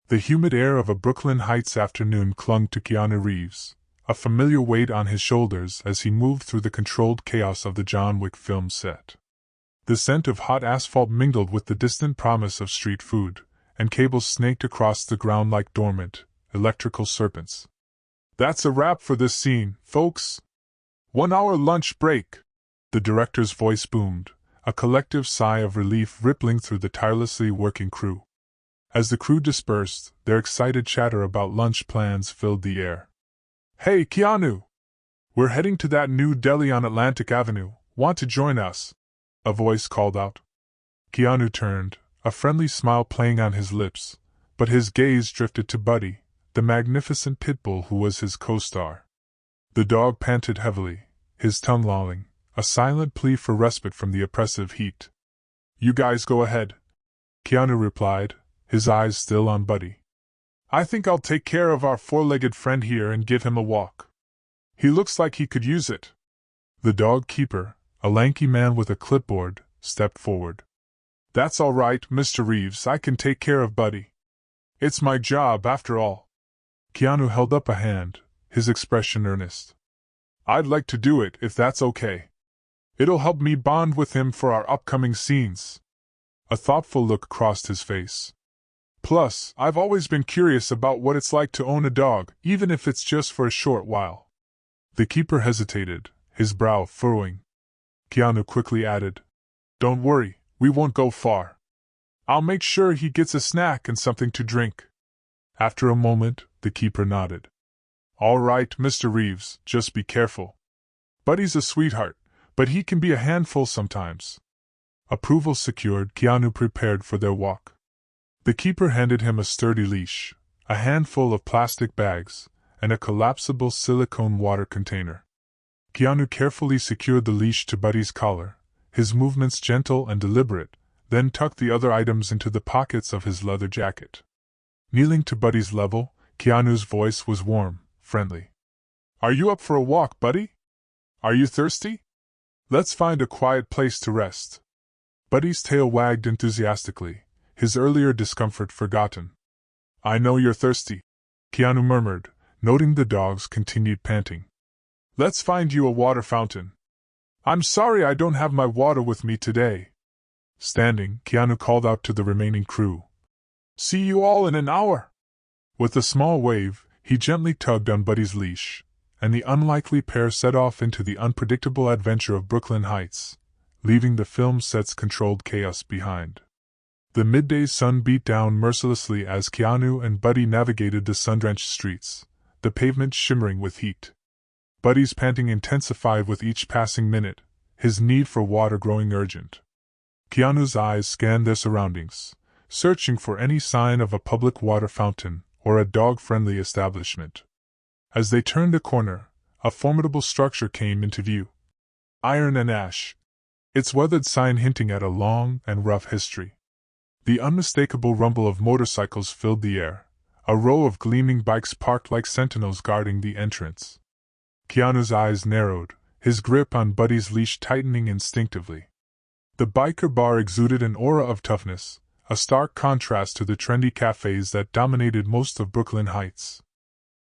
The humid air of a Brooklyn Heights afternoon clung to Keanu Reeves, a familiar weight on his shoulders as he moved through the controlled chaos of the John Wick film set. The scent of hot asphalt mingled with the distant promise of street food, and cables snaked across the ground like dormant, electrical serpents. "That's a wrap for this scene, folks. 1 hour lunch break," the director's voice boomed, a collective sigh of relief rippling through the tirelessly working crew. As the crew dispersed, their excited chatter about lunch plans filled the air. "Hey, Keanu! We're heading to that new deli on Atlantic Avenue. Want to join us?" a voice called out. Keanu turned, a friendly smile playing on his lips, but his gaze drifted to Buddy, the magnificent pit bull who was his co-star. The dog panted heavily, his tongue lolling, a silent plea for respite from the oppressive heat. "You guys go ahead," Keanu replied, his eyes still on Buddy. "I think I'll take care of our four-legged friend here and give him a walk. He looks like he could use it." The dog keeper, a lanky man with a clipboard, stepped forward. "That's all right, Mr. Reeves, I can take care of Buddy. It's my job, after all." Keanu held up a hand, his expression earnest. "I'd like to do it, if that's okay. It'll help me bond with him for our upcoming scenes." A thoughtful look crossed his face. "Plus, I've always been curious about what it's like to own a dog, even if it's just for a short while." The keeper hesitated, his brow furrowing. Keanu quickly added, "Don't worry, we won't go far. I'll make sure he gets a snack and something to drink." After a moment, the keeper nodded. "All right, Mr. Reeves, just be careful. Buddy's a sweetheart, but he can be a handful sometimes." Approval secured, Keanu prepared for their walk. The keeper handed him a sturdy leash, a handful of plastic bags, and a collapsible silicone water container. Keanu carefully secured the leash to Buddy's collar, his movements gentle and deliberate, then tucked the other items into the pockets of his leather jacket. Kneeling to Buddy's level, Keanu's voice was warm, friendly. "Are you up for a walk, Buddy? Are you thirsty? Let's find a quiet place to rest." Buddy's tail wagged enthusiastically, his earlier discomfort forgotten. "I know you're thirsty," Keanu murmured, noting the dog's continued panting. "Let's find you a water fountain." "I'm sorry I don't have my water with me today." Standing, Keanu called out to the remaining crew. "See you all in an hour." With a small wave, he gently tugged on Buddy's leash, and the unlikely pair set off into the unpredictable adventure of Brooklyn Heights, leaving the film set's controlled chaos behind. The midday sun beat down mercilessly as Keanu and Buddy navigated the sun-drenched streets, the pavement shimmering with heat. Buddy's panting intensified with each passing minute, his need for water growing urgent. Keanu's eyes scanned their surroundings, searching for any sign of a public water fountain or a dog-friendly establishment. As they turned a corner, a formidable structure came into view. Iron and ash, its weathered sign hinting at a long and rough history. The unmistakable rumble of motorcycles filled the air, a row of gleaming bikes parked like sentinels guarding the entrance. Keanu's eyes narrowed, his grip on Buddy's leash tightening instinctively. The biker bar exuded an aura of toughness, a stark contrast to the trendy cafes that dominated most of Brooklyn Heights.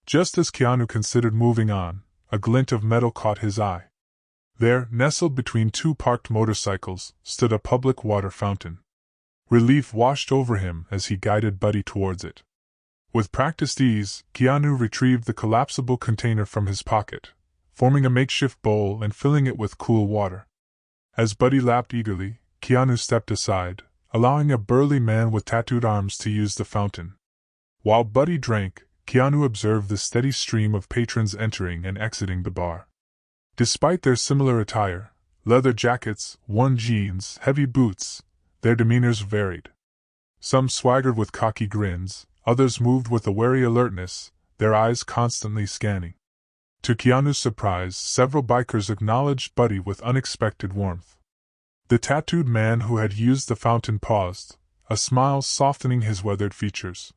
Just as Keanu considered moving on, a glint of metal caught his eye. There, nestled between two parked motorcycles, stood a public water fountain. Relief washed over him as he guided Buddy towards it. With practiced ease, Keanu retrieved the collapsible container from his pocket, forming a makeshift bowl and filling it with cool water. As Buddy lapped eagerly, Keanu stepped aside, allowing a burly man with tattooed arms to use the fountain. While Buddy drank, Keanu observed the steady stream of patrons entering and exiting the bar. Despite their similar attire, leather jackets, worn jeans, heavy boots, their demeanors varied. Some swaggered with cocky grins, others moved with a wary alertness, their eyes constantly scanning. To Keanu's surprise, several bikers acknowledged Buddy with unexpected warmth. The tattooed man who had used the fountain paused, a smile softening his weathered features.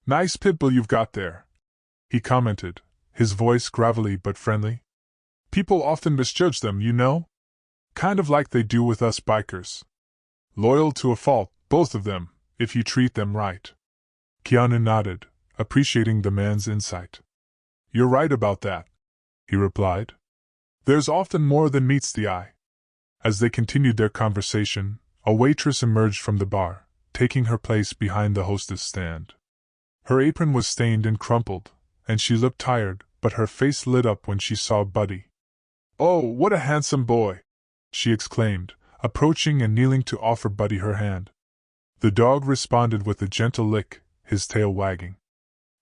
"Nice pit bull you've got there," he commented, his voice gravelly but friendly. "People often misjudge them, you know? Kind of like they do with us bikers. Loyal to a fault, both of them, if you treat them right." Keanu nodded, appreciating the man's insight. "You're right about that," he replied. "There's often more than meets the eye." As they continued their conversation, a waitress emerged from the bar, taking her place behind the hostess stand. Her apron was stained and crumpled, and she looked tired, but her face lit up when she saw Buddy. "Oh, what a handsome boy!" she exclaimed, approaching and kneeling to offer Buddy her hand. The dog responded with a gentle lick, his tail wagging.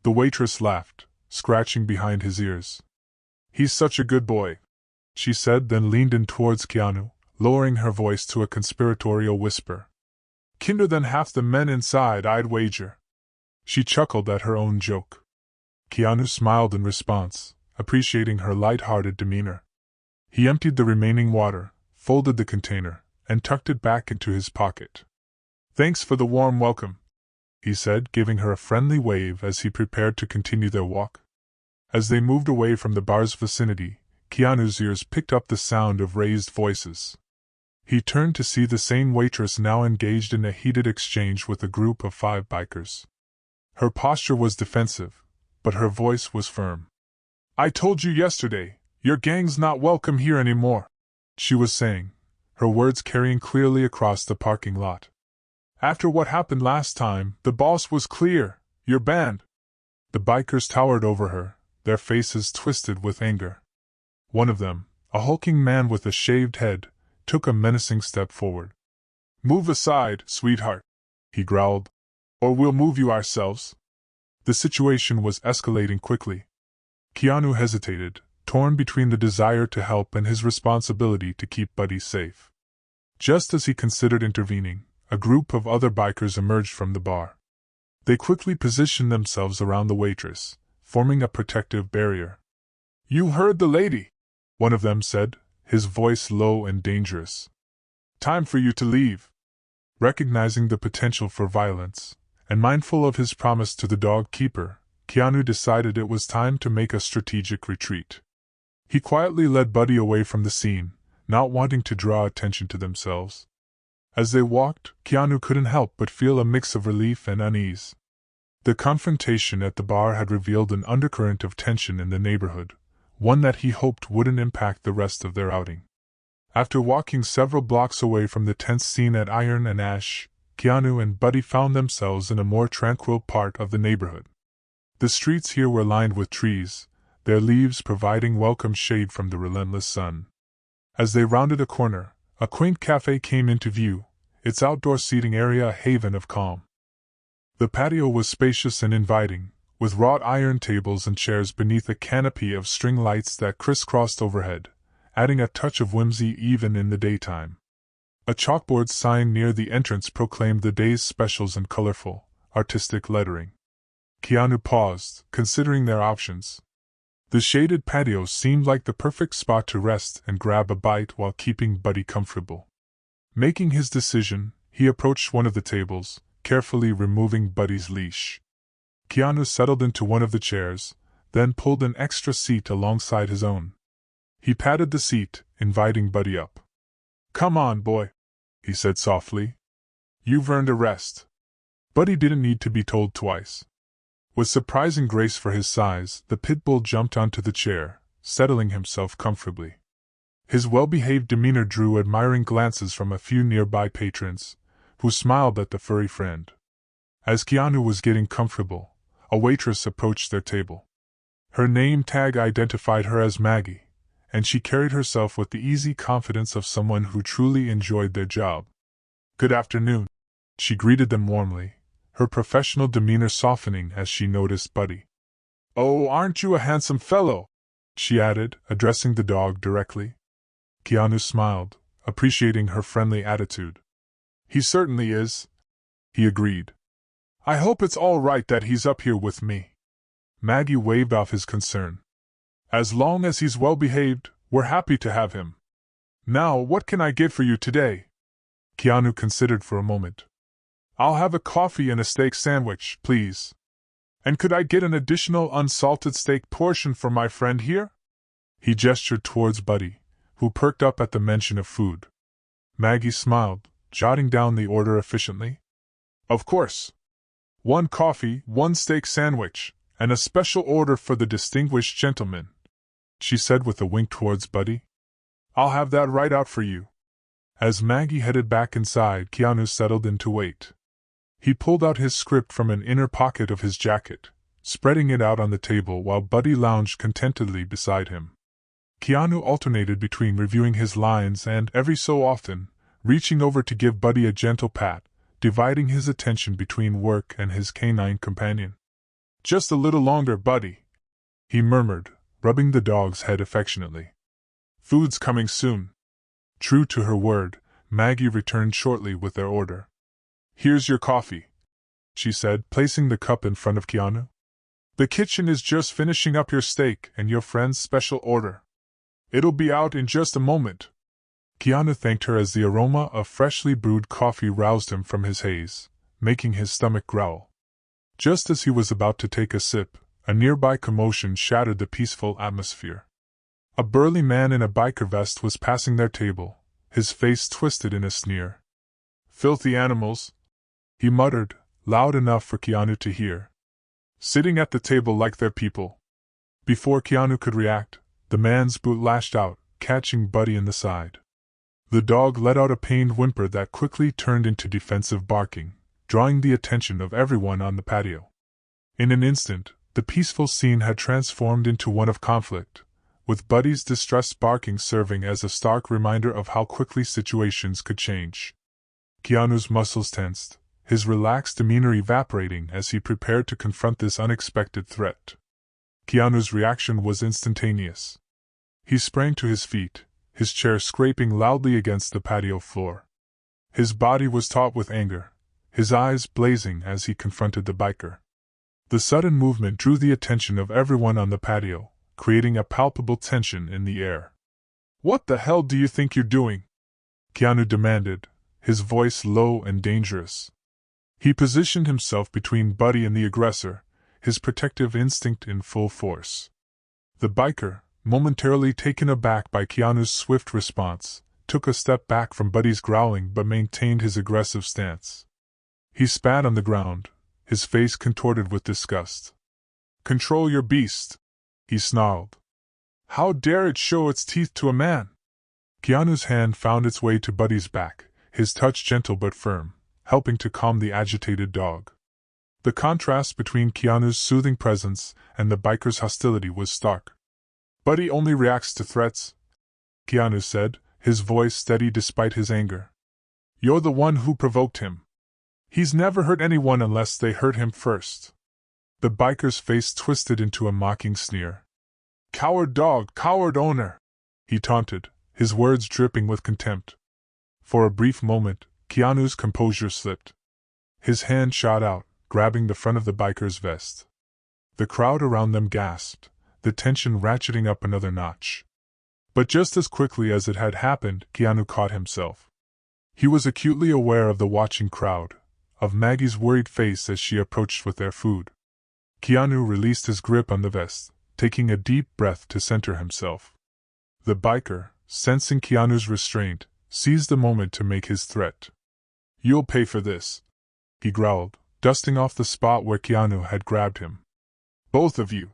The waitress laughed, scratching behind his ears. "He's such a good boy," she said, then leaned in towards Keanu, lowering her voice to a conspiratorial whisper. "Kinder than half the men inside, I'd wager." She chuckled at her own joke. Keanu smiled in response, appreciating her light-hearted demeanor. He emptied the remaining water, folded the container, and tucked it back into his pocket. "Thanks for the warm welcome," he said, giving her a friendly wave as he prepared to continue their walk. As they moved away from the bar's vicinity, Keanu's ears picked up the sound of raised voices. He turned to see the same waitress now engaged in a heated exchange with a group of 5 bikers. Her posture was defensive, but her voice was firm. "I told you yesterday, your gang's not welcome here anymore," she was saying, her words carrying clearly across the parking lot. "After what happened last time, the boss was clear, you're banned." The bikers towered over her, their faces twisted with anger. One of them, a hulking man with a shaved head, took a menacing step forward. "Move aside, sweetheart," he growled, "or we'll move you ourselves." The situation was escalating quickly. Keanu hesitated, torn between the desire to help and his responsibility to keep Buddy safe. Just as he considered intervening, a group of other bikers emerged from the bar. They quickly positioned themselves around the waitress, forming a protective barrier. "You heard the lady," one of them said, his voice low and dangerous. "Time for you to leave." Recognizing the potential for violence, and mindful of his promise to the dog keeper, Keanu decided it was time to make a strategic retreat. He quietly led Buddy away from the scene, not wanting to draw attention to themselves. As they walked, Keanu couldn't help but feel a mix of relief and unease. The confrontation at the bar had revealed an undercurrent of tension in the neighborhood, one that he hoped wouldn't impact the rest of their outing. After walking several blocks away from the tense scene at Iron and Ash, Keanu and Buddy found themselves in a more tranquil part of the neighborhood. The streets here were lined with trees, their leaves providing welcome shade from the relentless sun. As they rounded a corner, a quaint cafe came into view, its outdoor seating area a haven of calm. The patio was spacious and inviting, with wrought iron tables and chairs beneath a canopy of string lights that crisscrossed overhead, adding a touch of whimsy even in the daytime. A chalkboard sign near the entrance proclaimed the day's specials in colorful, artistic lettering. Keanu paused, considering their options. The shaded patio seemed like the perfect spot to rest and grab a bite while keeping Buddy comfortable. Making his decision, he approached one of the tables, carefully removing Buddy's leash. Keanu settled into one of the chairs, then pulled an extra seat alongside his own. He patted the seat, inviting Buddy up. "Come on, boy," he said softly. "You've earned a rest." Buddy didn't need to be told twice. With surprising grace for his size, the pit bull jumped onto the chair, settling himself comfortably. His well-behaved demeanor drew admiring glances from a few nearby patrons, who smiled at the furry friend. As Keanu was getting comfortable, a waitress approached their table. Her name tag identified her as Maggie, and she carried herself with the easy confidence of someone who truly enjoyed their job. "Good afternoon," she greeted them warmly, her professional demeanor softening as she noticed Buddy. "Oh, aren't you a handsome fellow?" she added, addressing the dog directly. Keanu smiled, appreciating her friendly attitude. "He certainly is," he agreed. "I hope it's all right that he's up here with me." Maggie waved off his concern. "As long as he's well behaved, we're happy to have him. Now, what can I get for you today?" Keanu considered for a moment. "I'll have a coffee and a steak sandwich, please. And could I get an additional unsalted steak portion for my friend here?" He gestured towards Buddy, who perked up at the mention of food. Maggie smiled, jotting down the order efficiently. "Of course. 1 coffee, 1 steak sandwich, and a special order for the distinguished gentleman," she said with a wink towards Buddy. "I'll have that right out for you." As Maggie headed back inside, Keanu settled in to wait. He pulled out his script from an inner pocket of his jacket, spreading it out on the table while Buddy lounged contentedly beside him. Keanu alternated between reviewing his lines and, every so often, reaching over to give Buddy a gentle pat, dividing his attention between work and his canine companion. "Just a little longer, Buddy," he murmured, rubbing the dog's head affectionately. "Food's coming soon." True to her word, Maggie returned shortly with their order. "Here's your coffee," she said, placing the cup in front of Keanu. "The kitchen is just finishing up your steak and your friend's special order. It'll be out in just a moment." Keanu thanked her as the aroma of freshly brewed coffee roused him from his haze, making his stomach growl. Just as he was about to take a sip, a nearby commotion shattered the peaceful atmosphere. A burly man in a biker vest was passing their table, his face twisted in a sneer. "Filthy animals," he muttered, loud enough for Keanu to hear. "Sitting at the table like they're people." Before Keanu could react, the man's boot lashed out, catching Buddy in the side. The dog let out a pained whimper that quickly turned into defensive barking, drawing the attention of everyone on the patio. In an instant, the peaceful scene had transformed into one of conflict, with Buddy's distressed barking serving as a stark reminder of how quickly situations could change. Keanu's muscles tensed, his relaxed demeanor evaporating as he prepared to confront this unexpected threat. Keanu's reaction was instantaneous. He sprang to his feet, his chair scraping loudly against the patio floor. His body was taut with anger, his eyes blazing as he confronted the biker. The sudden movement drew the attention of everyone on the patio, creating a palpable tension in the air. "What the hell do you think you're doing?" Keanu demanded, his voice low and dangerous. He positioned himself between Buddy and the aggressor, his protective instinct in full force. The biker, momentarily taken aback by Keanu's swift response, took a step back from Buddy's growling but maintained his aggressive stance. He spat on the ground, his face contorted with disgust. "Control your beast," he snarled. "How dare it show its teeth to a man?" Keanu's hand found its way to Buddy's back, his touch gentle but firm, helping to calm the agitated dog. The contrast between Keanu's soothing presence and the biker's hostility was stark. "Buddy only reacts to threats," Keanu said, his voice steady despite his anger. "You're the one who provoked him. He's never hurt anyone unless they hurt him first." The biker's face twisted into a mocking sneer. "Coward dog, coward owner," he taunted, his words dripping with contempt. For a brief moment, Keanu's composure slipped. His hand shot out, grabbing the front of the biker's vest. The crowd around them gasped, the tension ratcheting up another notch. But just as quickly as it had happened, Keanu caught himself. He was acutely aware of the watching crowd, of Maggie's worried face as she approached with their food. Keanu released his grip on the vest, taking a deep breath to center himself. The biker, sensing Keanu's restraint, seized the moment to make his threat. "You'll pay for this," he growled, dusting off the spot where Keanu had grabbed him. "Both of you."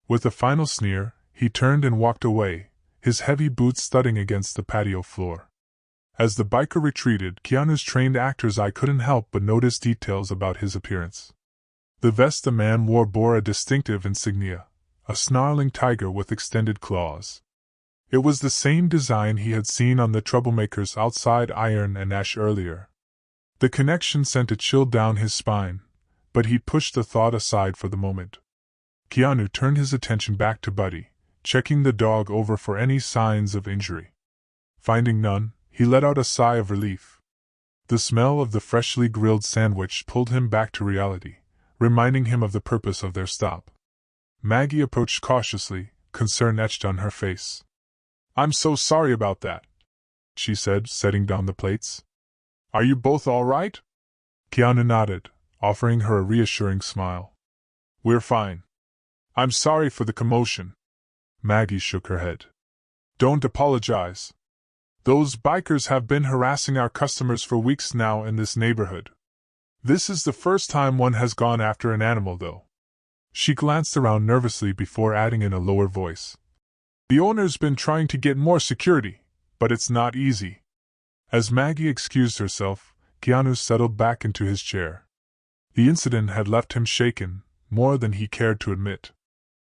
With a final sneer, he turned and walked away, his heavy boots thudding against the patio floor. As the biker retreated, Keanu's trained actor's eye couldn't help but notice details about his appearance. The vest the man wore bore a distinctive insignia, a snarling tiger with extended claws. It was the same design he had seen on the troublemakers outside Iron and Ash earlier. The connection sent a chill down his spine, but he pushed the thought aside for the moment. Keanu turned his attention back to Buddy, checking the dog over for any signs of injury. Finding none, he let out a sigh of relief. The smell of the freshly grilled sandwich pulled him back to reality, reminding him of the purpose of their stop. Maggie approached cautiously, concern etched on her face. "I'm so sorry about that," she said, setting down the plates. "Are you both all right?" Keanu nodded, offering her a reassuring smile. "We're fine. I'm sorry for the commotion." Maggie shook her head. "Don't apologize. Those bikers have been harassing our customers for weeks now in this neighborhood. This is the first time one has gone after an animal, though. She glanced around nervously before adding in a lower voice. The owner's been trying to get more security, but it's not easy. As Maggie excused herself, Keanu settled back into his chair. The incident had left him shaken, more than he cared to admit.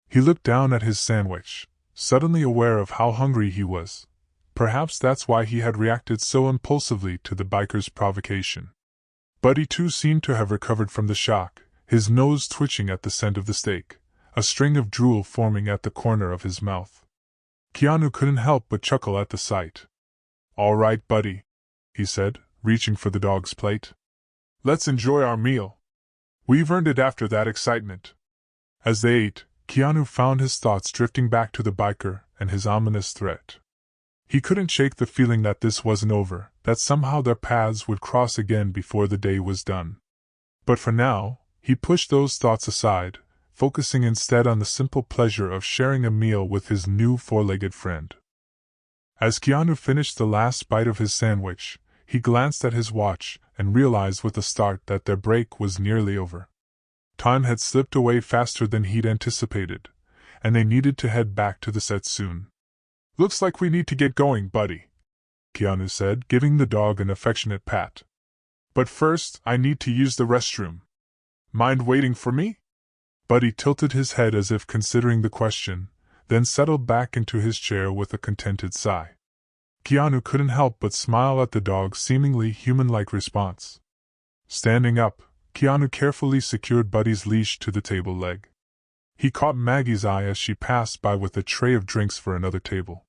He looked down at his sandwich, suddenly aware of how hungry he was. Perhaps that's why he had reacted so impulsively to the biker's provocation. Buddy too seemed to have recovered from the shock, his nose twitching at the scent of the steak, a string of drool forming at the corner of his mouth. Keanu couldn't help but chuckle at the sight. "All right, Buddy," he said, reaching for the dog's plate. "Let's enjoy our meal. We've earned it after that excitement." As they ate, Keanu found his thoughts drifting back to the biker and his ominous threat. He couldn't shake the feeling that this wasn't over, that somehow their paths would cross again before the day was done. But for now, he pushed those thoughts aside, focusing instead on the simple pleasure of sharing a meal with his new four-legged friend. As Keanu finished the last bite of his sandwich, he glanced at his watch and realized with a start that their break was nearly over. Time had slipped away faster than he'd anticipated, and they needed to head back to the set soon. "Looks like we need to get going, Buddy," Keanu said, giving the dog an affectionate pat. "But first, I need to use the restroom. Mind waiting for me?" Buddy tilted his head as if considering the question, then settled back into his chair with a contented sigh. Keanu couldn't help but smile at the dog's seemingly human-like response. Standing up, Keanu carefully secured Buddy's leash to the table leg. He caught Maggie's eye as she passed by with a tray of drinks for another table.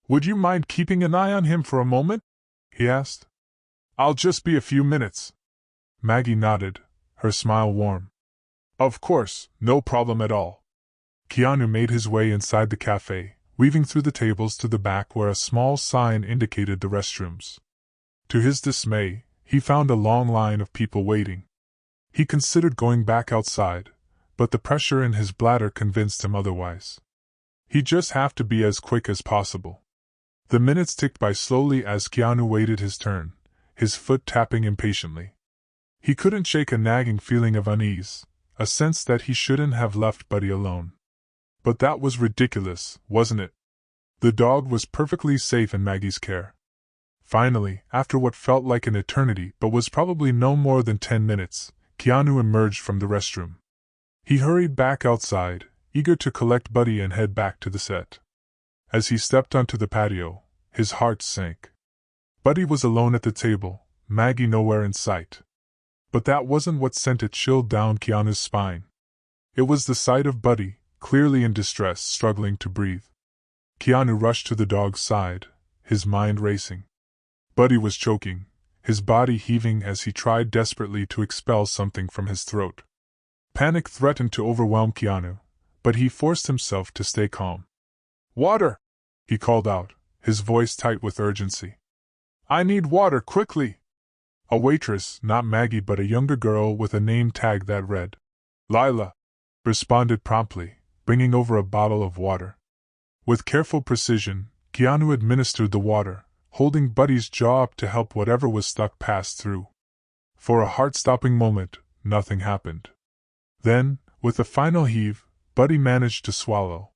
"Would you mind keeping an eye on him for a moment?" he asked. "I'll just be a few minutes." Maggie nodded, her smile warm. "Of course, no problem at all." Keanu made his way inside the cafe, weaving through the tables to the back where a small sign indicated the restrooms. To his dismay, he found a long line of people waiting. He considered going back outside, but the pressure in his bladder convinced him otherwise. He'd just have to be as quick as possible. The minutes ticked by slowly as Keanu waited his turn, his foot tapping impatiently. He couldn't shake a nagging feeling of unease, a sense that he shouldn't have left Buddy alone. But that was ridiculous, wasn't it? The dog was perfectly safe in Maggie's care. Finally, after what felt like an eternity but was probably no more than 10 minutes, Keanu emerged from the restroom. He hurried back outside, eager to collect Buddy and head back to the set. As he stepped onto the patio, his heart sank. Buddy was alone at the table, Maggie nowhere in sight. But that wasn't what sent a chill down Keanu's spine. It was the sight of Buddy, clearly in distress, struggling to breathe. Keanu rushed to the dog's side, his mind racing. Buddy was choking, his body heaving as he tried desperately to expel something from his throat. Panic threatened to overwhelm Keanu, but he forced himself to stay calm. "Water!" he called out, his voice tight with urgency. "I need water, quickly!" A waitress, not Maggie but a younger girl with a name tag that read Lila, responded promptly, bringing over a bottle of water. With careful precision, Keanu administered the water, holding Buddy's jaw up to help whatever was stuck pass through. For a heart-stopping moment, nothing happened. Then, with a final heave, Buddy managed to swallow.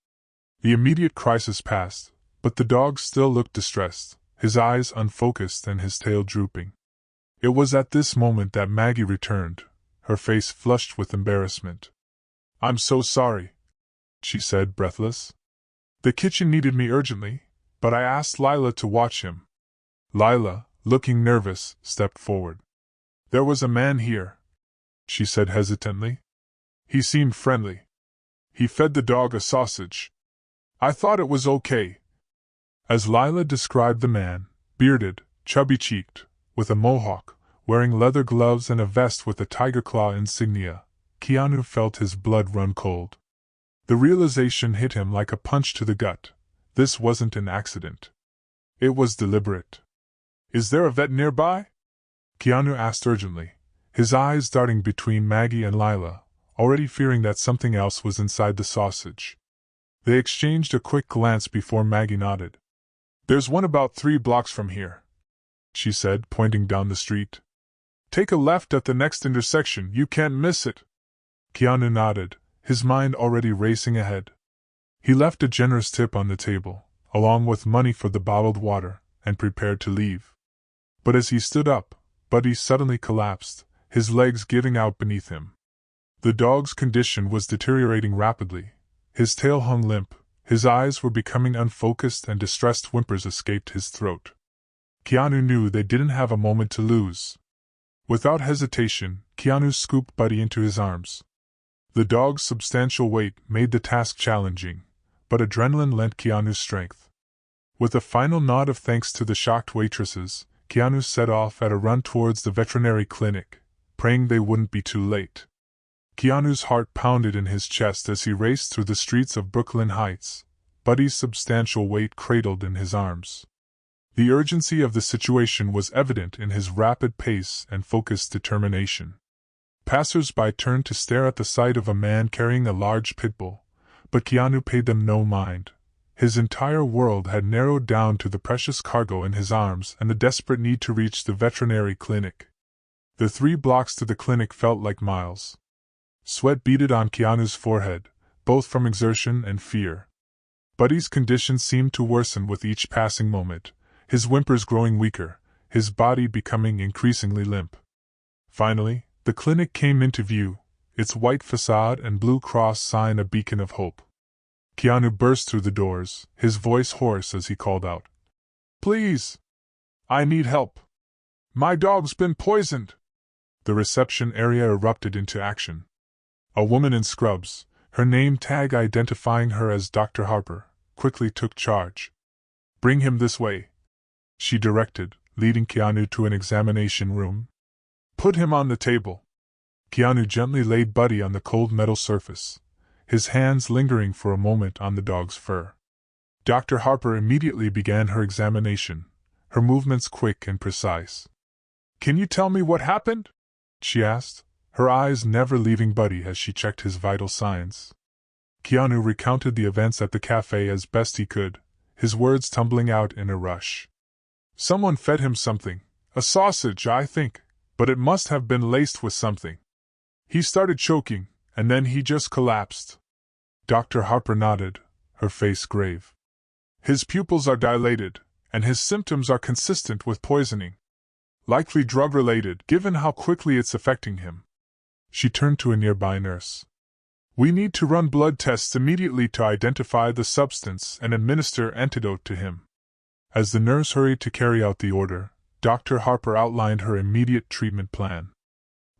The immediate crisis passed, but the dog still looked distressed, his eyes unfocused and his tail drooping. It was at this moment that Maggie returned, her face flushed with embarrassment. "I'm so sorry," she said, breathless. "The kitchen needed me urgently, but I asked Lila to watch him." Lila, looking nervous, stepped forward. "There was a man here," she said hesitantly. "He seemed friendly. He fed the dog a sausage. I thought it was okay." As Lila described the man, bearded, chubby-cheeked, with a mohawk, wearing leather gloves and a vest with a tiger claw insignia, Keanu felt his blood run cold. The realization hit him like a punch to the gut. This wasn't an accident. It was deliberate. "Is there a vet nearby?" Keanu asked urgently, his eyes darting between Maggie and Lila, already fearing that something else was inside the sausage. They exchanged a quick glance before Maggie nodded. "There's one about 3 blocks from here," she said, pointing down the street. Take a left at the next intersection, you can't miss it. Keanu nodded, his mind already racing ahead. He left a generous tip on the table, along with money for the bottled water, and prepared to leave. But as he stood up, Buddy suddenly collapsed, his legs giving out beneath him. The dog's condition was deteriorating rapidly. His tail hung limp, his eyes were becoming unfocused, and distressed whimpers escaped his throat. Keanu knew they didn't have a moment to lose. Without hesitation, Keanu scooped Buddy into his arms. The dog's substantial weight made the task challenging, but adrenaline lent Keanu strength. With a final nod of thanks to the shocked waitresses, Keanu set off at a run towards the veterinary clinic, praying they wouldn't be too late. Keanu's heart pounded in his chest as he raced through the streets of Brooklyn Heights, Buddy's substantial weight cradled in his arms. The urgency of the situation was evident in his rapid pace and focused determination. Passers-by turned to stare at the sight of a man carrying a large pit bull, but Keanu paid them no mind. His entire world had narrowed down to the precious cargo in his arms and the desperate need to reach the veterinary clinic. The 3 blocks to the clinic felt like miles. Sweat beaded on Keanu's forehead, both from exertion and fear. Buddy's condition seemed to worsen with each passing moment, his whimpers growing weaker, his body becoming increasingly limp. Finally, the clinic came into view, its white facade and blue cross sign a beacon of hope. Keanu burst through the doors, his voice hoarse as he called out, "Please! I need help! My dog's been poisoned!" The reception area erupted into action. A woman in scrubs, her name tag identifying her as Dr. Harper, quickly took charge. "Bring him this way," she directed, leading Keanu to an examination room. "Put him on the table." Keanu gently laid Buddy on the cold metal surface, his hands lingering for a moment on the dog's fur. Dr. Harper immediately began her examination, her movements quick and precise. "Can you tell me what happened?" she asked, her eyes never leaving Buddy as she checked his vital signs. Keanu recounted the events at the cafe as best he could, his words tumbling out in a rush. "Someone fed him something, a sausage, I think, but it must have been laced with something. He started choking, and then he just collapsed." Dr. Harper nodded, her face grave. "His pupils are dilated, and his symptoms are consistent with poisoning. Likely drug-related, given how quickly it's affecting him." She turned to a nearby nurse. "We need to run blood tests immediately to identify the substance and administer antidote to him." As the nurse hurried to carry out the order, Dr. Harper outlined her immediate treatment plan.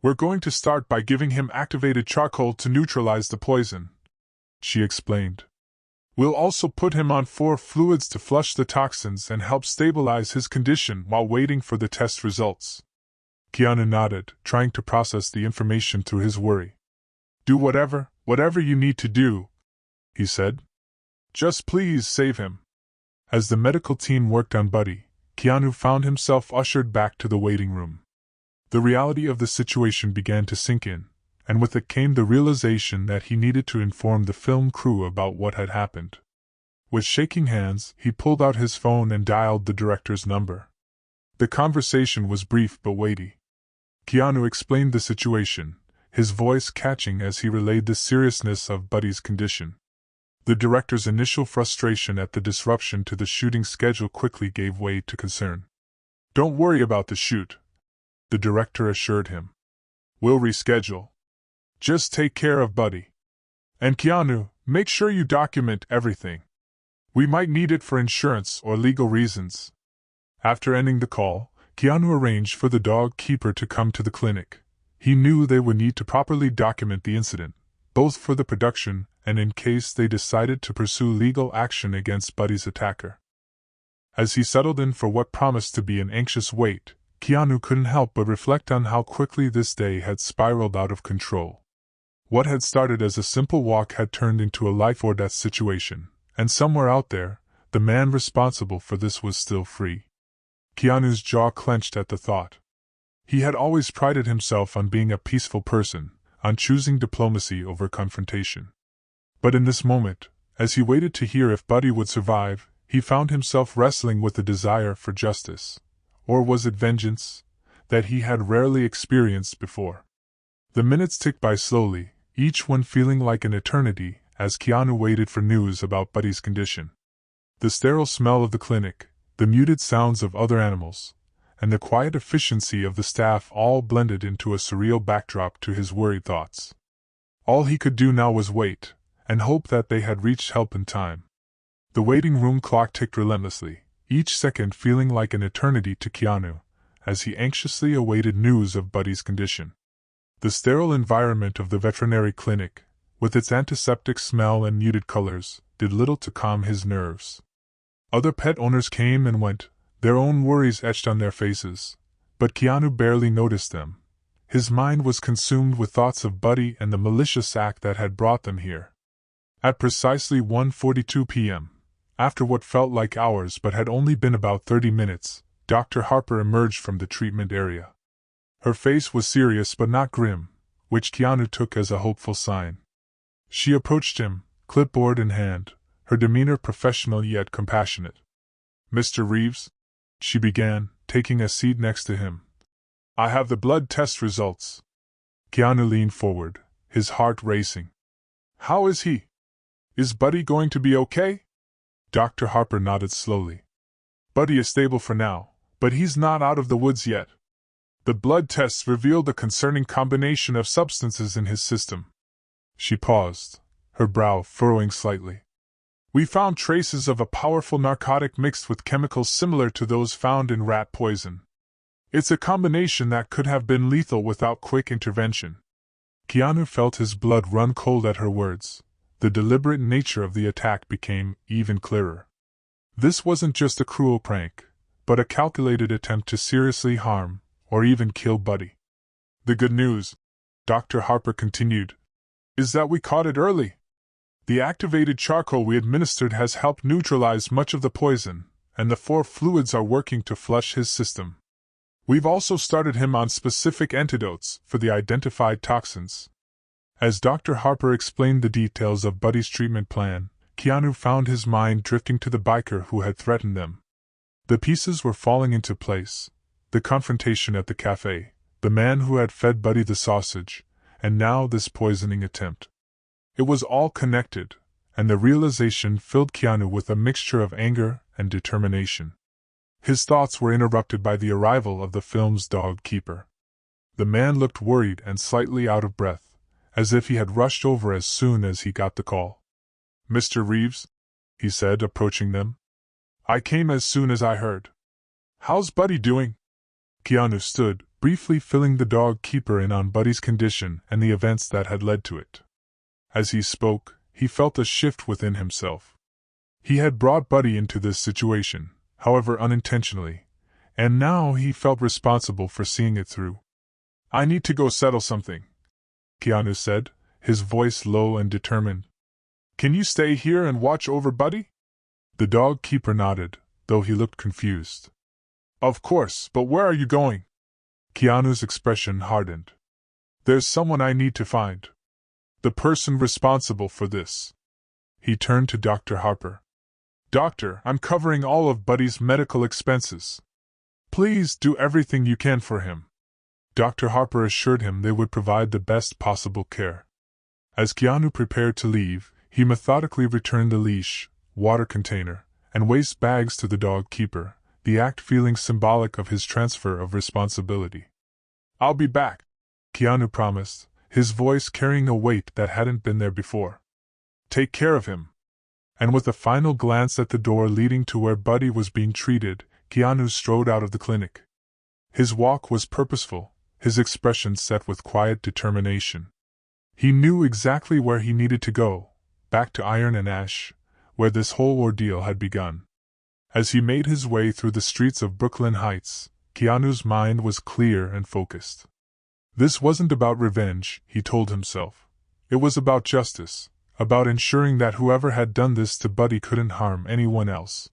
"We're going to start by giving him activated charcoal to neutralize the poison," she explained. "We'll also put him on 4 fluids to flush the toxins and help stabilize his condition while waiting for the test results." Keanu nodded, trying to process the information through his worry. "Do whatever you need to do," he said. "Just please save him." As the medical team worked on Buddy, Keanu found himself ushered back to the waiting room. The reality of the situation began to sink in, and with it came the realization that he needed to inform the film crew about what had happened. With shaking hands, he pulled out his phone and dialed the director's number. The conversation was brief but weighty. Keanu explained the situation, his voice catching as he relayed the seriousness of Buddy's condition. The director's initial frustration at the disruption to the shooting schedule quickly gave way to concern. "Don't worry about the shoot," the director assured him. "We'll reschedule. Just take care of Buddy. And Keanu, make sure you document everything. We might need it for insurance or legal reasons." After ending the call, Keanu arranged for the dog keeper to come to the clinic. He knew they would need to properly document the incident, both for the production and in case they decided to pursue legal action against Buddy's attacker. As he settled in for what promised to be an anxious wait, Keanu couldn't help but reflect on how quickly this day had spiraled out of control. What had started as a simple walk had turned into a life-or-death situation, and somewhere out there, the man responsible for this was still free. Keanu's jaw clenched at the thought. He had always prided himself on being a peaceful person, on choosing diplomacy over confrontation. But in this moment, as he waited to hear if Buddy would survive, he found himself wrestling with the desire for justice. Or was it vengeance? that he had rarely experienced before. The minutes ticked by slowly, each one feeling like an eternity, as Keanu waited for news about Buddy's condition. The sterile smell of the clinic, the muted sounds of other animals, and the quiet efficiency of the staff all blended into a surreal backdrop to his worried thoughts. All he could do now was wait, and hope that they had reached help in time. The waiting room clock ticked relentlessly, each second feeling like an eternity to Keanu, as he anxiously awaited news of Buddy's condition. The sterile environment of the veterinary clinic, with its antiseptic smell and muted colors, did little to calm his nerves. Other pet owners came and went, their own worries etched on their faces, but Keanu barely noticed them. His mind was consumed with thoughts of Buddy and the malicious act that had brought them here. At precisely 1:42 p.m., after what felt like hours but had only been about 30 minutes, Dr. Harper emerged from the treatment area. Her face was serious but not grim, which Keanu took as a hopeful sign. She approached him, clipboard in hand, her demeanor professional yet compassionate. "Mr. Reeves," she began, taking a seat next to him. "I have the blood test results." Keanu leaned forward, his heart racing. "How is he? Is Buddy going to be okay?" Dr. Harper nodded slowly. "Buddy is stable for now, but he's not out of the woods yet. The blood tests revealed a concerning combination of substances in his system." She paused, her brow furrowing slightly. "We found traces of a powerful narcotic mixed with chemicals similar to those found in rat poison. It's a combination that could have been lethal without quick intervention." Keanu felt his blood run cold at her words. The deliberate nature of the attack became even clearer. This wasn't just a cruel prank, but a calculated attempt to seriously harm, or even kill Buddy. "The good news," Dr. Harper continued, "is that we caught it early. The activated charcoal we administered has helped neutralize much of the poison, and the 4 fluids are working to flush his system. We've also started him on specific antidotes for the identified toxins." As Dr. Harper explained the details of Buddy's treatment plan, Keanu found his mind drifting to the biker who had threatened them. The pieces were falling into place: the confrontation at the cafe, the man who had fed Buddy the sausage, and now this poisoning attempt. It was all connected, and the realization filled Keanu with a mixture of anger and determination. His thoughts were interrupted by the arrival of the film's dog keeper. The man looked worried and slightly out of breath, as if he had rushed over as soon as he got the call. "Mr. Reeves," he said, approaching them. "I came as soon as I heard. How's Buddy doing?" Keanu stood, briefly filling the dog keeper in on Buddy's condition and the events that had led to it. As he spoke, he felt a shift within himself. He had brought Buddy into this situation, however unintentionally, and now he felt responsible for seeing it through. "I need to go settle something," Keanu said, his voice low and determined. "Can you stay here and watch over Buddy?" The dog keeper nodded, though he looked confused. "Of course, but where are you going?" Keanu's expression hardened. "There's someone I need to find. The person responsible for this." He turned to Dr. Harper. "Doctor, I'm covering all of Buddy's medical expenses. Please do everything you can for him." Dr. Harper assured him they would provide the best possible care. As Keanu prepared to leave, he methodically returned the leash, water container, and waste bags to the dog keeper, the act feeling symbolic of his transfer of responsibility. "I'll be back," Keanu promised, his voice carrying a weight that hadn't been there before. "Take care of him." And with a final glance at the door leading to where Buddy was being treated, Keanu strode out of the clinic. His walk was purposeful, his expression set with quiet determination. He knew exactly where he needed to go, back to Iron and Ash, where this whole ordeal had begun. As he made his way through the streets of Brooklyn Heights, Keanu's mind was clear and focused. This wasn't about revenge, he told himself. It was about justice, about ensuring that whoever had done this to Buddy couldn't harm anyone else.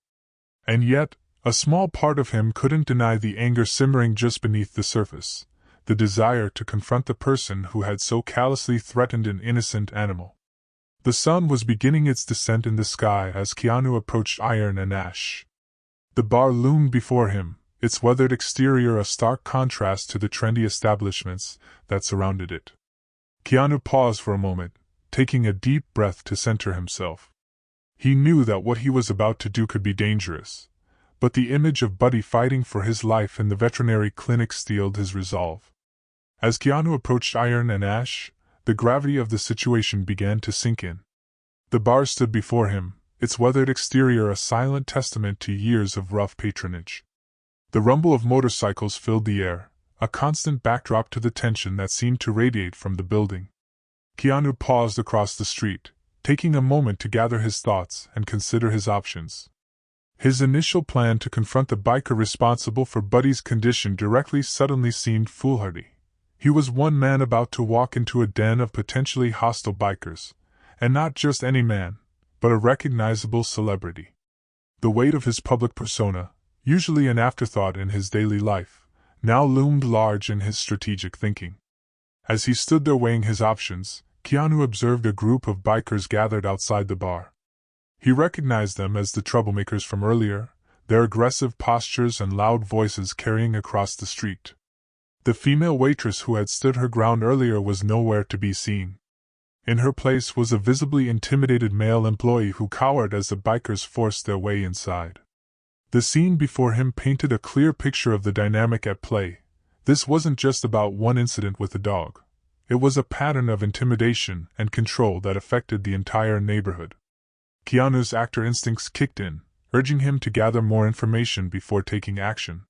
And yet, a small part of him couldn't deny the anger simmering just beneath the surface, the desire to confront the person who had so callously threatened an innocent animal. The sun was beginning its descent in the sky as Keanu approached Iron and Ash. The bar loomed before him, its weathered exterior a stark contrast to the trendy establishments that surrounded it. Keanu paused for a moment, taking a deep breath to center himself. He knew that what he was about to do could be dangerous, but the image of Buddy fighting for his life in the veterinary clinic steeled his resolve. As Keanu approached Iron and Ash, the gravity of the situation began to sink in. The bar stood before him, its weathered exterior a silent testament to years of rough patronage. The rumble of motorcycles filled the air, a constant backdrop to the tension that seemed to radiate from the building. Keanu paused across the street, taking a moment to gather his thoughts and consider his options. His initial plan to confront the biker responsible for Buddy's condition suddenly seemed foolhardy. He was one man about to walk into a den of potentially hostile bikers, and not just any man, but a recognizable celebrity. The weight of his public persona, usually an afterthought in his daily life, now loomed large in his strategic thinking. As he stood there weighing his options, Keanu observed a group of bikers gathered outside the bar. He recognized them as the troublemakers from earlier, their aggressive postures and loud voices carrying across the street. The female waitress who had stood her ground earlier was nowhere to be seen. In her place was a visibly intimidated male employee who cowered as the bikers forced their way inside. The scene before him painted a clear picture of the dynamic at play. This wasn't just about one incident with a dog. It was a pattern of intimidation and control that affected the entire neighborhood. Keanu's actor instincts kicked in, urging him to gather more information before taking action.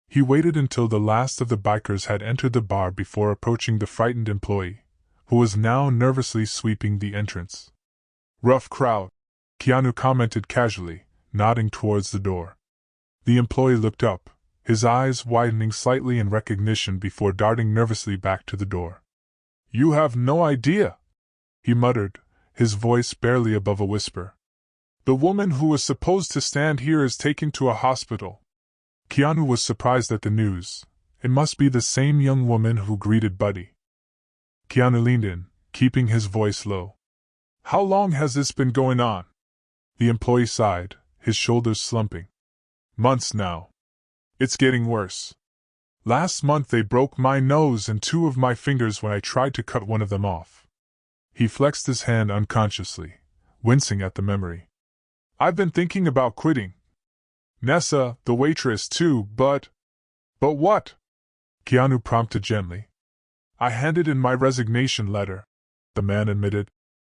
He waited until the last of the bikers had entered the bar before approaching the frightened employee, who was now nervously sweeping the entrance. "Rough crowd," Keanu commented casually, nodding towards the door. The employee looked up, his eyes widening slightly in recognition before darting nervously back to the door. "You have no idea," he muttered, his voice barely above a whisper. "The woman who was supposed to stand here is taken to a hospital." Keanu was surprised at the news. It must be the same young woman who greeted Buddy. Keanu leaned in, keeping his voice low. "How long has this been going on?" The employee sighed, his shoulders slumping. "Months now. It's getting worse. Last month they broke my nose and 2 of my fingers when I tried to cut one of them off." He flexed his hand unconsciously, wincing at the memory. "I've been thinking about quitting. Nessa, the waitress too, but what?" Keanu prompted gently. "I handed in my resignation letter," the man admitted.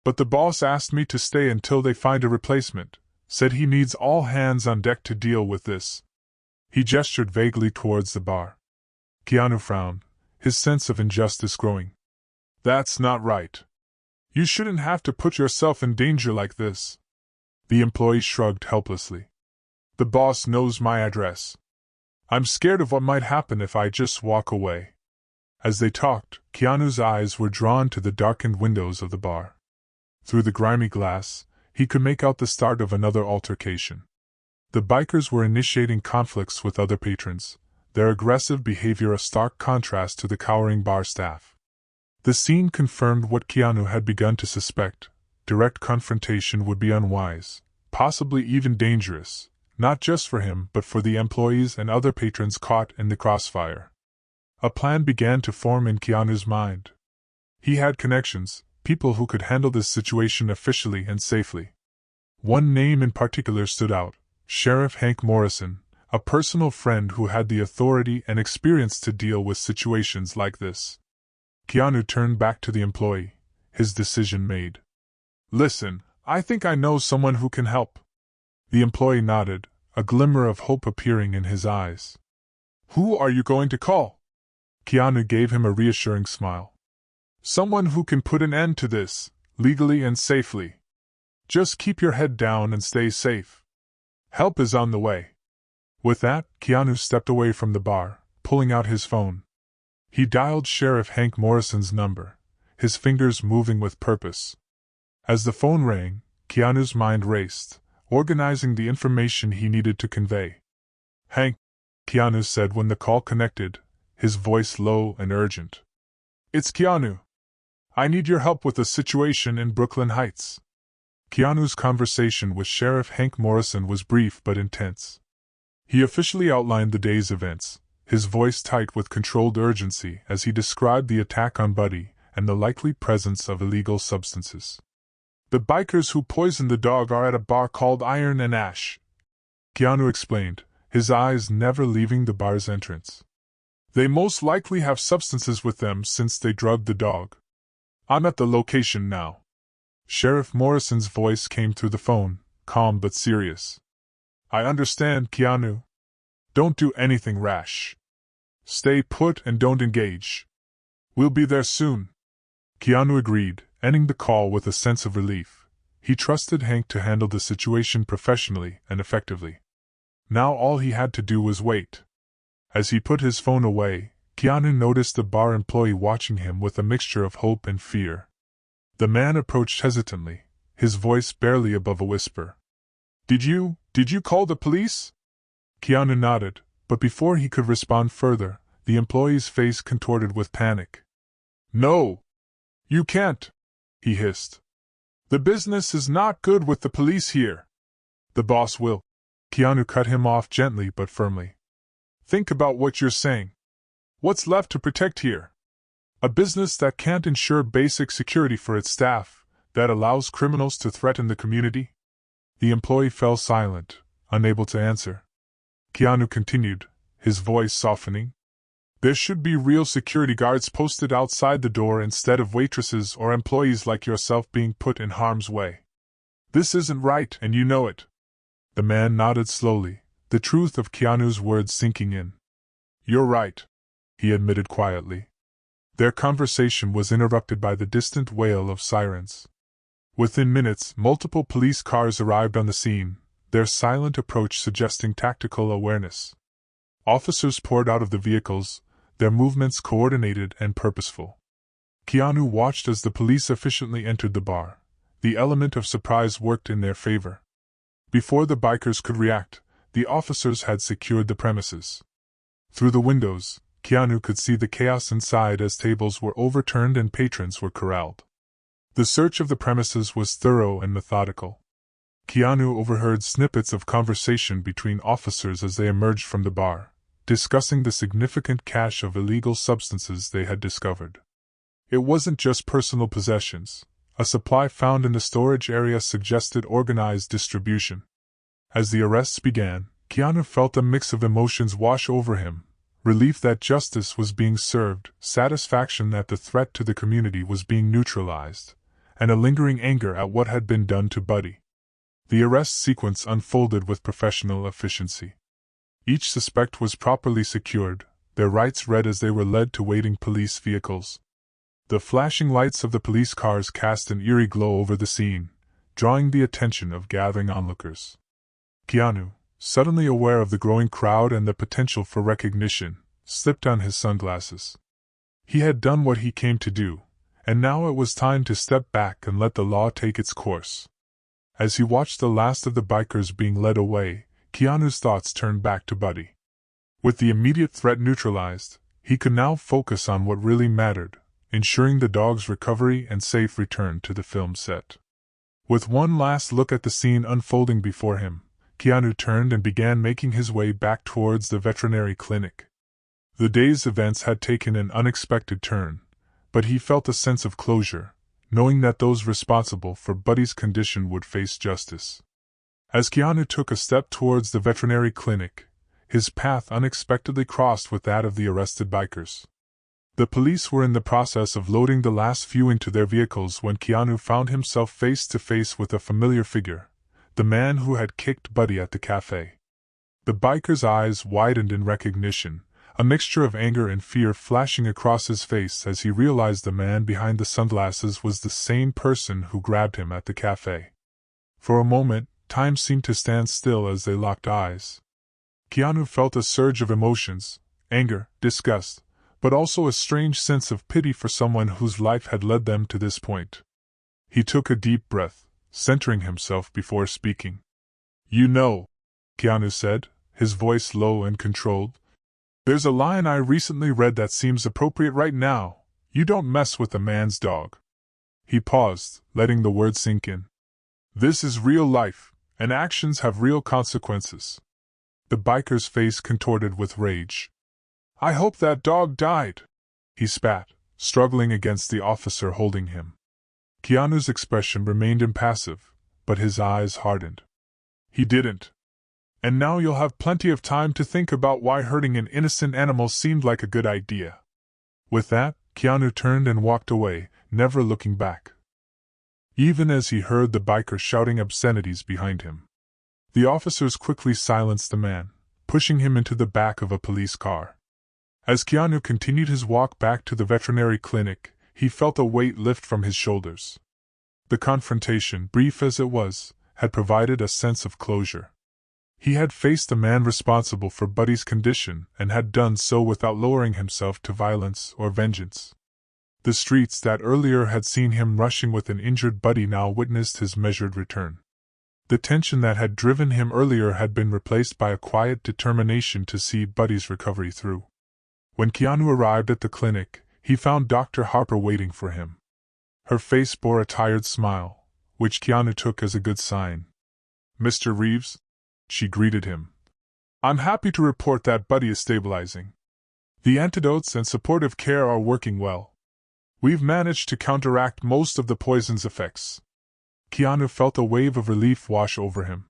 "But the boss asked me to stay until they find a replacement, said he needs all hands on deck to deal with this." He gestured vaguely towards the bar. Keanu frowned, his sense of injustice growing. "That's not right. You shouldn't have to put yourself in danger like this." The employee shrugged helplessly. "The boss knows my address. I'm scared of what might happen if I just walk away." As they talked, Keanu's eyes were drawn to the darkened windows of the bar. Through the grimy glass, he could make out the start of another altercation. The bikers were initiating conflicts with other patrons, their aggressive behavior a stark contrast to the cowering bar staff. The scene confirmed what Keanu had begun to suspect: direct confrontation would be unwise, possibly even dangerous, not just for him but for the employees and other patrons caught in the crossfire. A plan began to form in Keanu's mind. He had connections, people who could handle this situation officially and safely. One name in particular stood out: Sheriff Hank Morrison, a personal friend who had the authority and experience to deal with situations like this. Keanu turned back to the employee, his decision made. "Listen, I think I know someone who can help." The employee nodded, a glimmer of hope appearing in his eyes. "Who are you going to call?" Keanu gave him a reassuring smile. "Someone who can put an end to this, legally and safely. Just keep your head down and stay safe. Help is on the way." With that, Keanu stepped away from the bar, pulling out his phone. He dialed Sheriff Hank Morrison's number, his fingers moving with purpose. As the phone rang, Keanu's mind raced, organizing the information he needed to convey. "Hank," Keanu said when the call connected, his voice low and urgent. "It's Keanu. I need your help with a situation in Brooklyn Heights." Keanu's conversation with Sheriff Hank Morrison was brief but intense. He officially outlined the day's events, his voice tight with controlled urgency as he described the attack on Buddy and the likely presence of illegal substances. The bikers who poisoned the dog are at a bar called Iron and Ash, Keanu explained, his eyes never leaving the bar's entrance. They most likely have substances with them since they drugged the dog. I'm at the location now. Sheriff Morrison's voice came through the phone, calm but serious. I understand, Keanu. Don't do anything rash. Stay put and don't engage. We'll be there soon. Keanu agreed, ending the call with a sense of relief. He trusted Hank to handle the situation professionally and effectively. Now all he had to do was wait. As he put his phone away, Keanu noticed a bar employee watching him with a mixture of hope and fear. The man approached hesitantly, his voice barely above a whisper. Did you call the police? Keanu nodded, but before he could respond further, the employee's face contorted with panic. No! You can't! He hissed. The business is not good with the police here. The boss will. Keanu cut him off gently but firmly. Think about what you're saying. What's left to protect here? A business that can't ensure basic security for its staff, that allows criminals to threaten the community? The employee fell silent, unable to answer. Keanu continued, his voice softening. There should be real security guards posted outside the door instead of waitresses or employees like yourself being put in harm's way. This isn't right, and you know it. The man nodded slowly, the truth of Keanu's words sinking in. You're right, he admitted quietly. Their conversation was interrupted by the distant wail of sirens. Within minutes, multiple police cars arrived on the scene, their silent approach suggesting tactical awareness. Officers poured out of the vehicles, their movements coordinated and purposeful. Keanu watched as the police efficiently entered the bar. The element of surprise worked in their favor. Before the bikers could react, the officers had secured the premises. Through the windows, Keanu could see the chaos inside as tables were overturned and patrons were corralled. The search of the premises was thorough and methodical. Keanu overheard snippets of conversation between officers as they emerged from the bar, discussing the significant cache of illegal substances they had discovered. It wasn't just personal possessions. A supply found in the storage area suggested organized distribution. As the arrests began, Keanu felt a mix of emotions wash over him: relief that justice was being served, satisfaction that the threat to the community was being neutralized, and a lingering anger at what had been done to Buddy. The arrest sequence unfolded with professional efficiency. Each suspect was properly secured, their rights read as they were led to waiting police vehicles. The flashing lights of the police cars cast an eerie glow over the scene, drawing the attention of gathering onlookers. Keanu, suddenly aware of the growing crowd and the potential for recognition, slipped on his sunglasses. He had done what he came to do, and now it was time to step back and let the law take its course. As he watched the last of the bikers being led away, Keanu's thoughts turned back to Buddy. With the immediate threat neutralized, he could now focus on what really mattered: ensuring the dog's recovery and safe return to the film set. With one last look at the scene unfolding before him, Keanu turned and began making his way back towards the veterinary clinic. The day's events had taken an unexpected turn, but he felt a sense of closure, knowing that those responsible for Buddy's condition would face justice. As Keanu took a step towards the veterinary clinic, his path unexpectedly crossed with that of the arrested bikers. The police were in the process of loading the last few into their vehicles when Keanu found himself face to face with a familiar figure, the man who had kicked Buddy at the cafe. The biker's eyes widened in recognition, a mixture of anger and fear flashing across his face as he realized the man behind the sunglasses was the same person who grabbed him at the cafe. For a moment, time seemed to stand still as they locked eyes. Keanu felt a surge of emotions: anger, disgust, but also a strange sense of pity for someone whose life had led them to this point. He took a deep breath, centering himself before speaking. "You know," Keanu said, his voice low and controlled, "there's a line I recently read that seems appropriate right now: you don't mess with a man's dog." He paused, letting the words sink in. "This is real life, and actions have real consequences. The biker's face contorted with rage. "I hope that dog died," he spat, struggling against the officer holding him. Keanu's expression remained impassive, but his eyes hardened. "He didn't. And now you'll have plenty of time to think about why hurting an innocent animal seemed like a good idea." With that, Keanu turned and walked away, never looking back. Even as he heard the biker shouting obscenities behind him, the officers quickly silenced the man, pushing him into the back of a police car. As Keanu continued his walk back to the veterinary clinic, he felt a weight lift from his shoulders. The confrontation, brief as it was, had provided a sense of closure. He had faced the man responsible for Buddy's condition and had done so without lowering himself to violence or vengeance. The streets that earlier had seen him rushing with an injured Buddy now witnessed his measured return. The tension that had driven him earlier had been replaced by a quiet determination to see Buddy's recovery through. When Keanu arrived at the clinic, he found Dr. Harper waiting for him. Her face bore a tired smile, which Keanu took as a good sign. "Mr. Reeves?" she greeted him. "I'm happy to report that Buddy is stabilizing. The antidotes and supportive care are working well. We've managed to counteract most of the poison's effects." Keanu felt a wave of relief wash over him.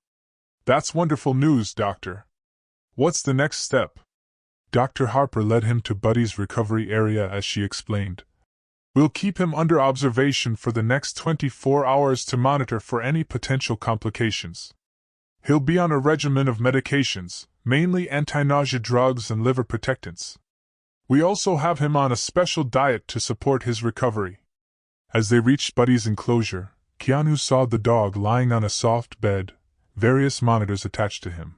"That's wonderful news, Doctor. What's the next step?" Dr. Harper led him to Buddy's recovery area as she explained. "We'll keep him under observation for the next 24 hours to monitor for any potential complications. He'll be on a regimen of medications, mainly anti-nausea drugs and liver protectants. We also have him on a special diet to support his recovery." As they reached Buddy's enclosure, Keanu saw the dog lying on a soft bed, various monitors attached to him.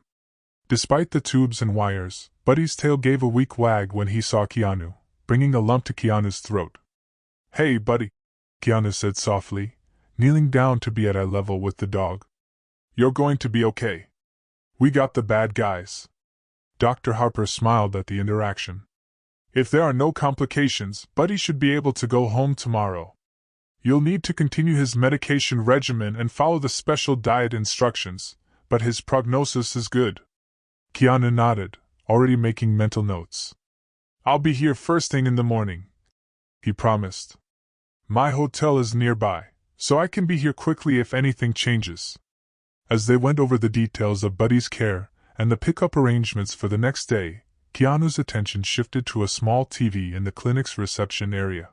Despite the tubes and wires, Buddy's tail gave a weak wag when he saw Keanu, bringing a lump to Keanu's throat. "Hey, Buddy," Keanu said softly, kneeling down to be at eye level with the dog. "You're going to be okay. We got the bad guys." Dr. Harper smiled at the interaction. "If there are no complications, Buddy should be able to go home tomorrow. You'll need to continue his medication regimen and follow the special diet instructions, but his prognosis is good." Keanu nodded, already making mental notes. "I'll be here first thing in the morning," he promised. "My hotel is nearby, so I can be here quickly if anything changes." As they went over the details of Buddy's care and the pickup arrangements for the next day, Keanu's attention shifted to a small TV in the clinic's reception area.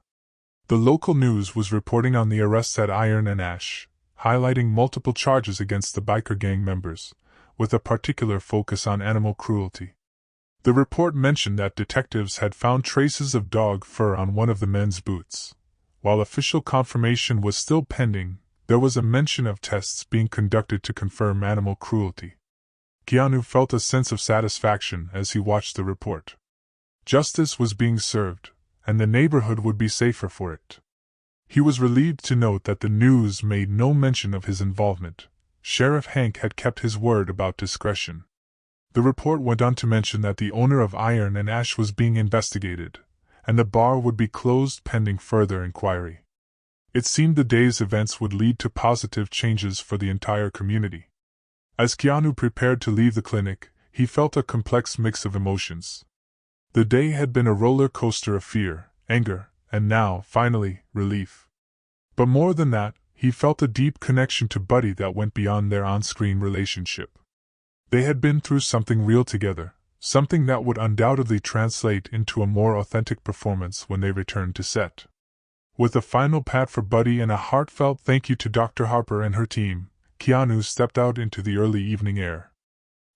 The local news was reporting on the arrests at Iron and Ash, highlighting multiple charges against the biker gang members, with a particular focus on animal cruelty. The report mentioned that detectives had found traces of dog fur on one of the men's boots. While official confirmation was still pending, there was a mention of tests being conducted to confirm animal cruelty. Keanu felt a sense of satisfaction as he watched the report. Justice was being served, and the neighborhood would be safer for it. He was relieved to note that the news made no mention of his involvement. Sheriff Hank had kept his word about discretion. The report went on to mention that the owner of Iron and Ash was being investigated, and the bar would be closed pending further inquiry. It seemed the day's events would lead to positive changes for the entire community. As Keanu prepared to leave the clinic, he felt a complex mix of emotions. The day had been a roller coaster of fear, anger, and now, finally, relief. But more than that, he felt a deep connection to Buddy that went beyond their on-screen relationship. They had been through something real together, something that would undoubtedly translate into a more authentic performance when they returned to set. With a final pat for Buddy and a heartfelt thank you to Dr. Harper and her team, Keanu stepped out into the early evening air.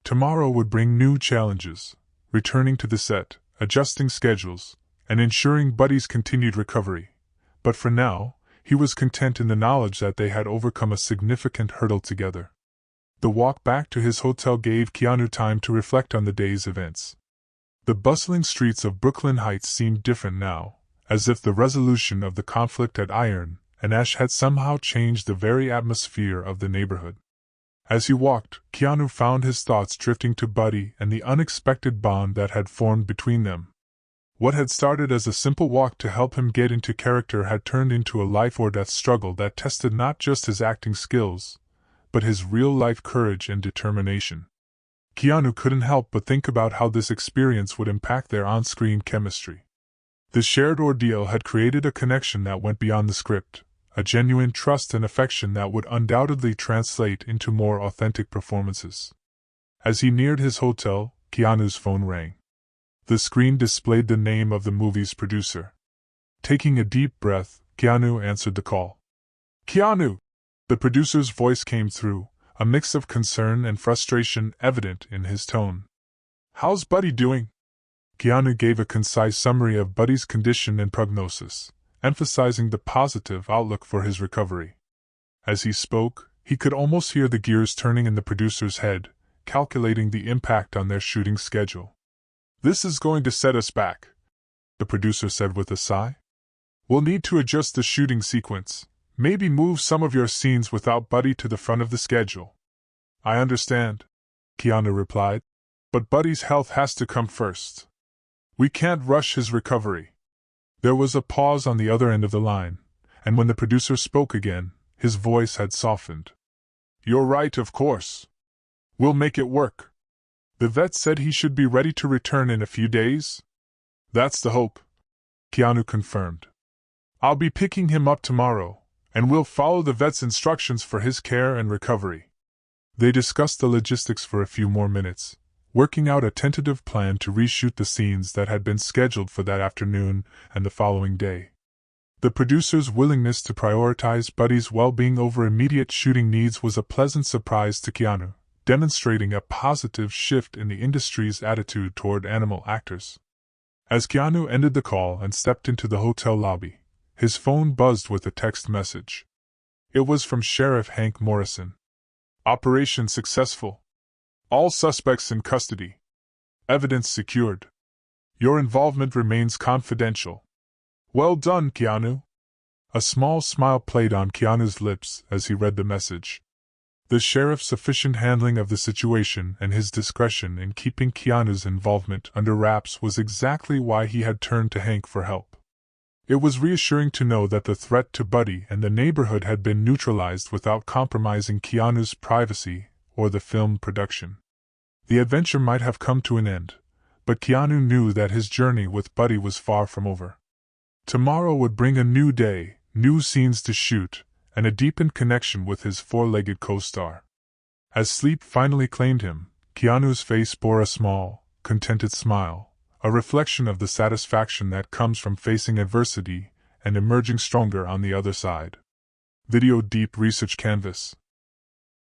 Tomorrow would bring new challenges, returning to the set, adjusting schedules, and ensuring Buddy's continued recovery. But for now, he was content in the knowledge that they had overcome a significant hurdle together. The walk back to his hotel gave Keanu time to reflect on the day's events. The bustling streets of Brooklyn Heights seemed different now, as if the resolution of the conflict at Iron and Ash had somehow changed the very atmosphere of the neighborhood. As he walked, Keanu found his thoughts drifting to Buddy and the unexpected bond that had formed between them. What had started as a simple walk to help him get into character had turned into a life-or-death struggle that tested not just his acting skills, but his real-life courage and determination. Keanu couldn't help but think about how this experience would impact their on-screen chemistry. The shared ordeal had created a connection that went beyond the script, a genuine trust and affection that would undoubtedly translate into more authentic performances. As he neared his hotel, Keanu's phone rang. The screen displayed the name of the movie's producer. Taking a deep breath, Keanu answered the call. "Keanu!" The producer's voice came through, a mix of concern and frustration evident in his tone. "How's Buddy doing?" Keanu gave a concise summary of Buddy's condition and prognosis, emphasizing the positive outlook for his recovery. As he spoke, he could almost hear the gears turning in the producer's head, calculating the impact on their shooting schedule. "This is going to set us back," the producer said with a sigh. "We'll need to adjust the shooting sequence, maybe move some of your scenes without Buddy to the front of the schedule." "I understand," Keanu replied, "but Buddy's health has to come first. We can't rush his recovery." There was a pause on the other end of the line, and when the producer spoke again, his voice had softened. "You're right, of course. We'll make it work. The vet said he should be ready to return in a few days?" "That's the hope," Keanu confirmed. "I'll be picking him up tomorrow, and we'll follow the vet's instructions for his care and recovery." They discussed the logistics for a few more minutes, working out a tentative plan to reshoot the scenes that had been scheduled for that afternoon and the following day. The producer's willingness to prioritize Buddy's well-being over immediate shooting needs was a pleasant surprise to Keanu, demonstrating a positive shift in the industry's attitude toward animal actors. As Keanu ended the call and stepped into the hotel lobby, his phone buzzed with a text message. It was from Sheriff Hank Morrison. "Operation successful. All suspects in custody. Evidence secured. Your involvement remains confidential. Well done, Keanu." A small smile played on Keanu's lips as he read the message. The sheriff's efficient handling of the situation and his discretion in keeping Keanu's involvement under wraps was exactly why he had turned to Hank for help. It was reassuring to know that the threat to Buddy and the neighborhood had been neutralized without compromising Keanu's privacy or the film production. The adventure might have come to an end, but Keanu knew that his journey with Buddy was far from over. Tomorrow would bring a new day, new scenes to shoot, and a deepened connection with his four-legged co-star. As sleep finally claimed him, Keanu's face bore a small, contented smile, a reflection of the satisfaction that comes from facing adversity and emerging stronger on the other side. Video Deep Research Canvas.